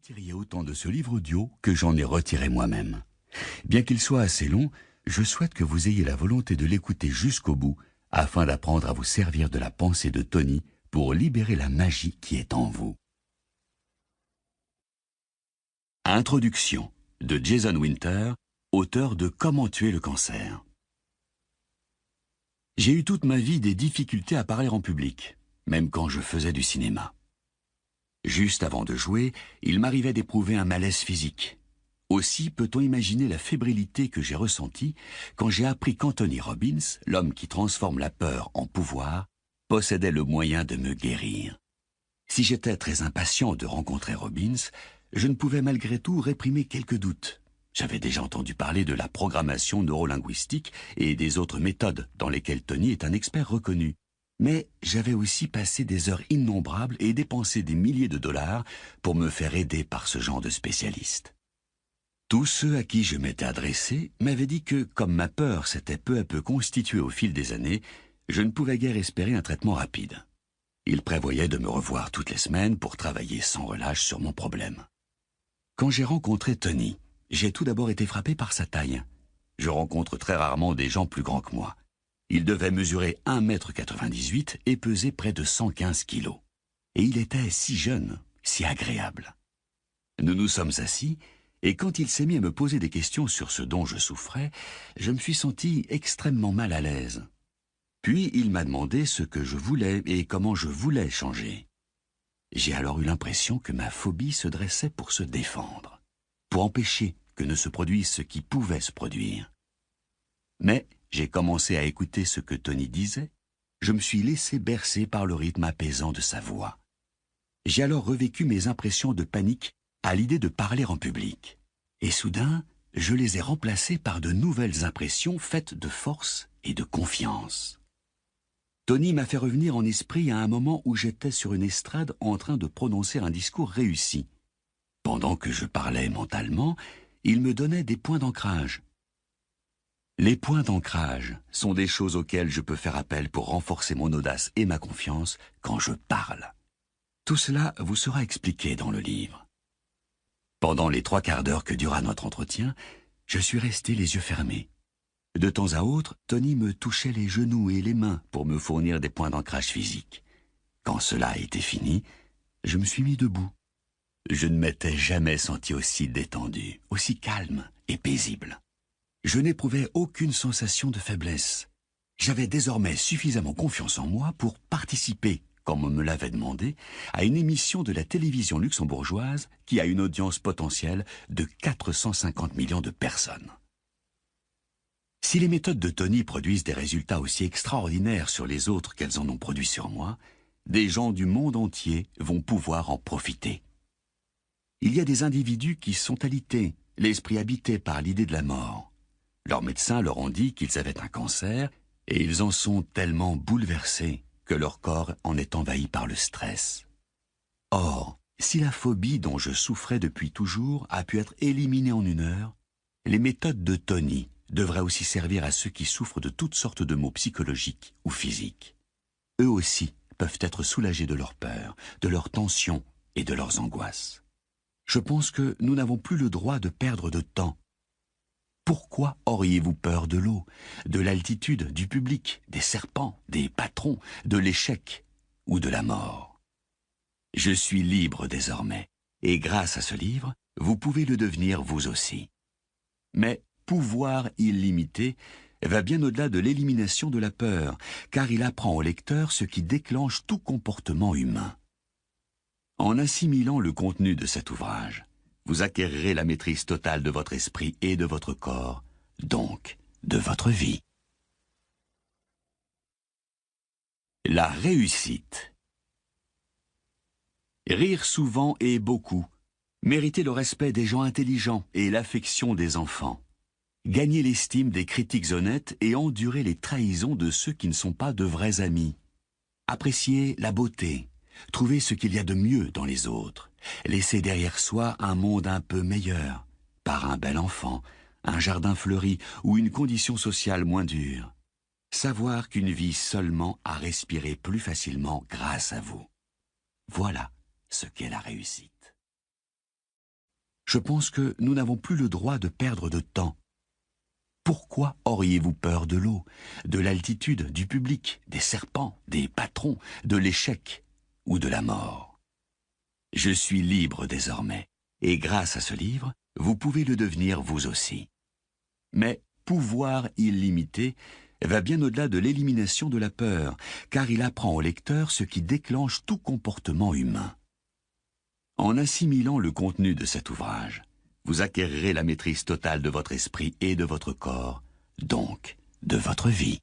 retiriez autant de ce livre audio que j'en ai retiré moi-même. Bien qu'il soit assez long, je souhaite que vous ayez la volonté de l'écouter jusqu'au bout, afin d'apprendre à vous servir de la pensée de Tony pour libérer la magie qui est en vous. Introduction de Jason Winter, auteur de Comment tuer le cancer. J'ai eu toute ma vie des difficultés à parler en public, même quand je faisais du cinéma. Juste avant de jouer, il m'arrivait d'éprouver un malaise physique. Aussi peut-on imaginer la fébrilité que j'ai ressentie quand j'ai appris qu'Anthony Robbins, l'homme qui transforme la peur en pouvoir, possédait le moyen de me guérir. Si j'étais très impatient de rencontrer Robbins, je ne pouvais malgré tout réprimer quelques doutes. J'avais déjà entendu parler de la programmation neurolinguistique et des autres méthodes dans lesquelles Tony est un expert reconnu. Mais j'avais aussi passé des heures innombrables et dépensé des milliers de dollars pour me faire aider par ce genre de spécialistes. Tous ceux à qui je m'étais adressé m'avaient dit que, comme ma peur s'était peu à peu constituée au fil des années, je ne pouvais guère espérer un traitement rapide. Ils prévoyaient de me revoir toutes les semaines pour travailler sans relâche sur mon problème. Quand j'ai rencontré Tony, j'ai tout d'abord été frappé par sa taille. Je rencontre très rarement des gens plus grands que moi. Il devait mesurer 1,98 m et peser près de 115 kilos. Et il était si jeune, si agréable. Nous nous sommes assis, et quand il s'est mis à me poser des questions sur ce dont je souffrais, je me suis senti extrêmement mal à l'aise. Puis il m'a demandé ce que je voulais et comment je voulais changer. J'ai alors eu l'impression que ma phobie se dressait pour se défendre, pour empêcher que ne se produise ce qui pouvait se produire. Mais j'ai commencé à écouter ce que Tony disait. Je me suis laissé bercer par le rythme apaisant de sa voix. J'ai alors revécu mes impressions de panique à l'idée de parler en public. Et soudain, je les ai remplacées par de nouvelles impressions faites de force et de confiance. Tony m'a fait revenir en esprit à un moment où j'étais sur une estrade en train de prononcer un discours réussi. Pendant que je parlais mentalement, il me donnait des points d'ancrage. Les points d'ancrage sont des choses auxquelles je peux faire appel pour renforcer mon audace et ma confiance quand je parle. Tout cela vous sera expliqué dans le livre. Pendant les 3/4 d'heure que dura notre entretien, je suis resté les yeux fermés. De temps à autre, Tony me touchait les genoux et les mains pour me fournir des points d'ancrage physique. Quand cela a été fini, je me suis mis debout. Je ne m'étais jamais senti aussi détendu, aussi calme et paisible. Je n'éprouvais aucune sensation de faiblesse. J'avais désormais suffisamment confiance en moi pour participer, comme on me l'avait demandé, à une émission de la télévision luxembourgeoise qui a une audience potentielle de 450 millions de personnes. Si les méthodes de Tony produisent des résultats aussi extraordinaires sur les autres qu'elles en ont produit sur moi, des gens du monde entier vont pouvoir en profiter. Il y a des individus qui sont alités, l'esprit habité par l'idée de la mort. Leurs médecins leur ont dit qu'ils avaient un cancer et ils en sont tellement bouleversés que leur corps en est envahi par le stress. Or, si la phobie dont je souffrais depuis toujours a pu être éliminée en 1 heure, les méthodes de Tony devraient aussi servir à ceux qui souffrent de toutes sortes de maux psychologiques ou physiques. Eux aussi peuvent être soulagés de leur peur, de leurs tensions et de leurs angoisses. Je pense que nous n'avons plus le droit de perdre de temps. Pourquoi auriez-vous peur de l'eau, de l'altitude, du public, des serpents, des patrons, de l'échec ou de la mort? Je suis libre désormais, et grâce à ce livre, vous pouvez le devenir vous aussi. Mais pouvoir illimité va bien au-delà de l'élimination de la peur, car il apprend au lecteur ce qui déclenche tout comportement humain. En assimilant le contenu de cet ouvrage, vous acquérirez la maîtrise totale de votre esprit et de votre corps, donc de votre vie. La réussite. Rire souvent et beaucoup, mériter le respect des gens intelligents et l'affection des enfants, gagner l'estime des critiques honnêtes et endurer les trahisons de ceux qui ne sont pas de vrais amis, apprécier la beauté, trouver ce qu'il y a de mieux dans les autres, laisser derrière soi un monde un peu meilleur, par un bel enfant, un jardin fleuri ou une condition sociale moins dure. Savoir qu'une vie seulement a respiré plus facilement grâce à vous. Voilà ce qu'est la réussite. Je pense que nous n'avons plus le droit de perdre de temps. Pourquoi auriez-vous peur de l'eau, de l'altitude, du public, des serpents, des patrons, de l'échec ou de la mort? Je suis libre désormais, et grâce à ce livre, vous pouvez le devenir vous aussi. Mais pouvoir illimité va bien au-delà de l'élimination de la peur, car il apprend au lecteur ce qui déclenche tout comportement humain. En assimilant le contenu de cet ouvrage, vous acquérirez la maîtrise totale de votre esprit et de votre corps, donc de votre vie.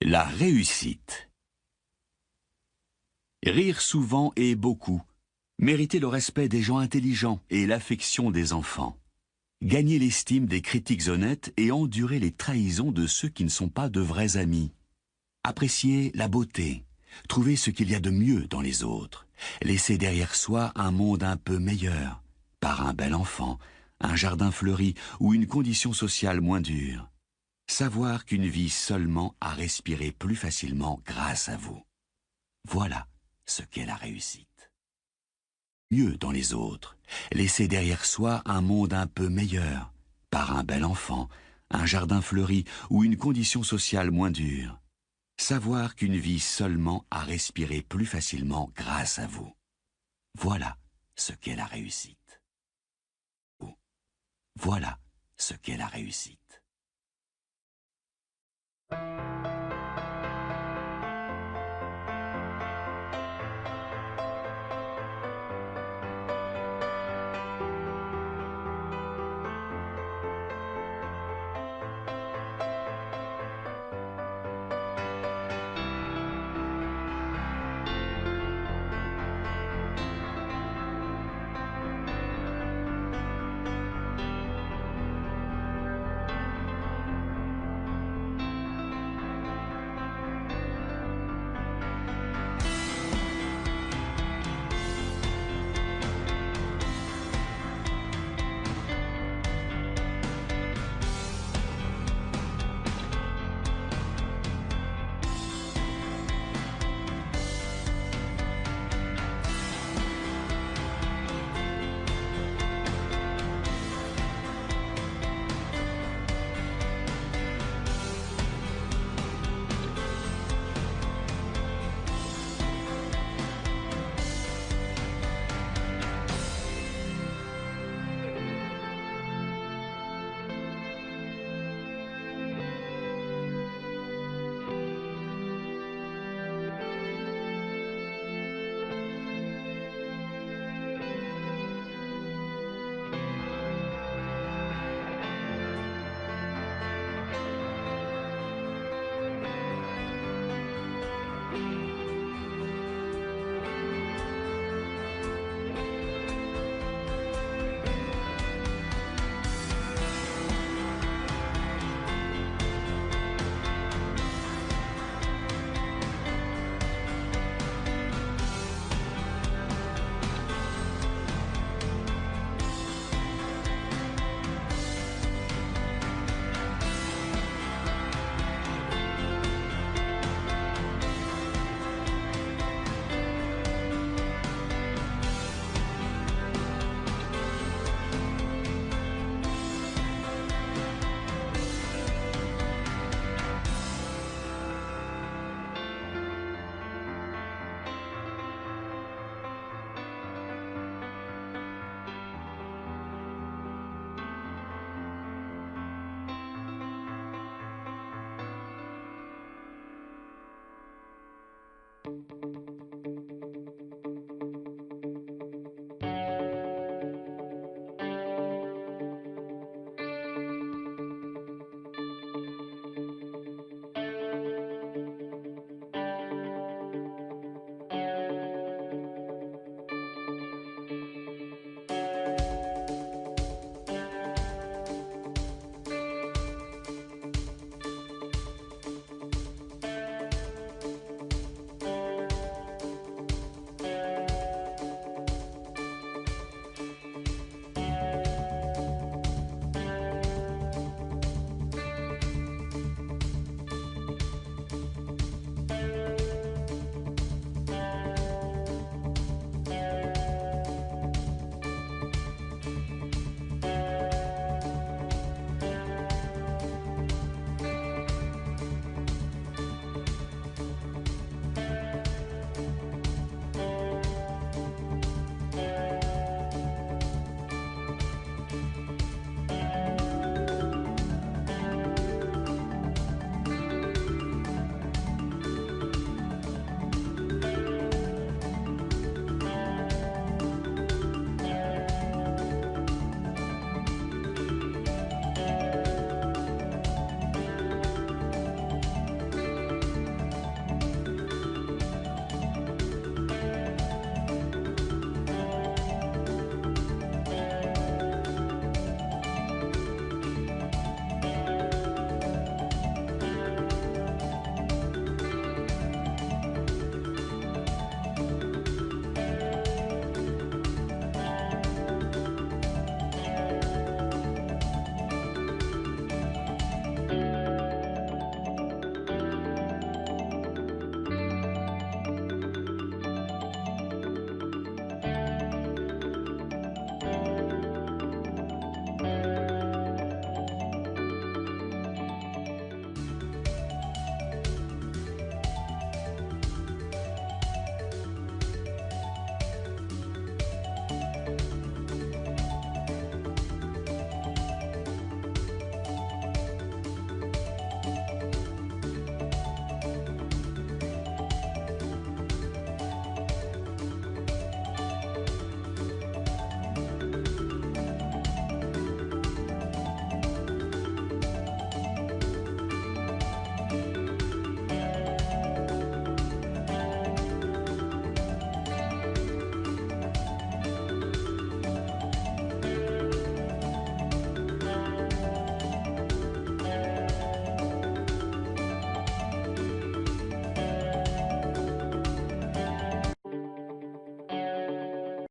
La réussite. Rire souvent et beaucoup, mériter le respect des gens intelligents et l'affection des enfants, gagner l'estime des critiques honnêtes et endurer les trahisons de ceux qui ne sont pas de vrais amis, apprécier la beauté, trouver ce qu'il y a de mieux dans les autres, laisser derrière soi un monde un peu meilleur, par un bel enfant, un jardin fleuri ou une condition sociale moins dure. Savoir qu'une vie seulement a respiré plus facilement grâce à vous. Voilà ce qu'est la réussite. Mieux dans les autres, laisser derrière soi un monde un peu meilleur, par un bel enfant, un jardin fleuri ou une condition sociale moins dure. Savoir qu'une vie seulement a respiré plus facilement grâce à vous. Voilà ce qu'est la réussite. Voilà ce qu'est la réussite.